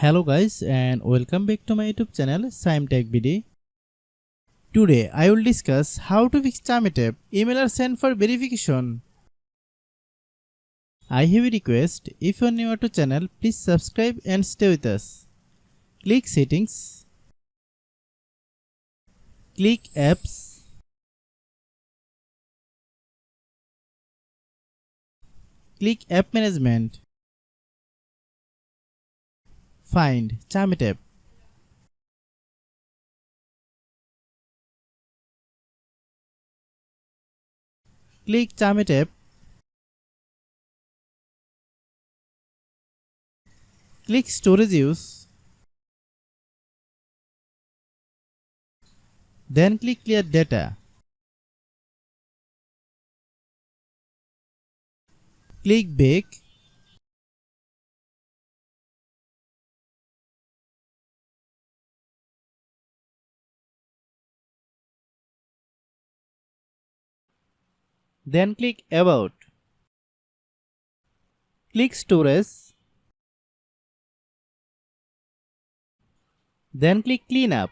Hello guys and welcome back to my YouTube channel Shaem Tech BD. Today I will discuss how to fix Chamet app email are sent for verification. I have a request, if you are new to channel please subscribe and stay with us. Click settings, click apps, click app management, find Chamet app. Click Chamet app, click storage use, then click clear data. Click back, then click about, click storage, then click clean up.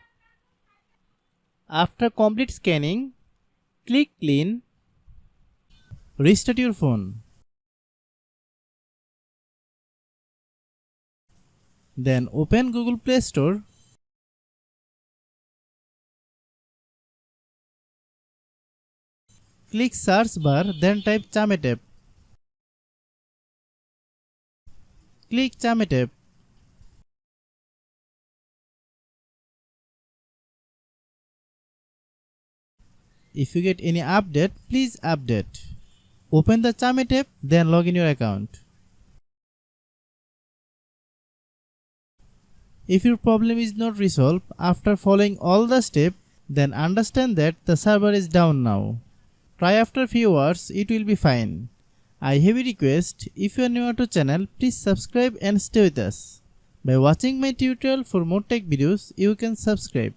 After complete scanning, click clean, restart your phone. Then open Google Play Store. Click search bar, then type Chamet app. Click Chamet app. If you get any update, please update. Open the Chamet app, then log in your account. If your problem is not resolved after following all the steps, then understand that the server is down now. Try after few hours, it will be fine. I have a request, if you are new to channel, please subscribe and stay with us. By watching my tutorial for more tech videos, you can subscribe.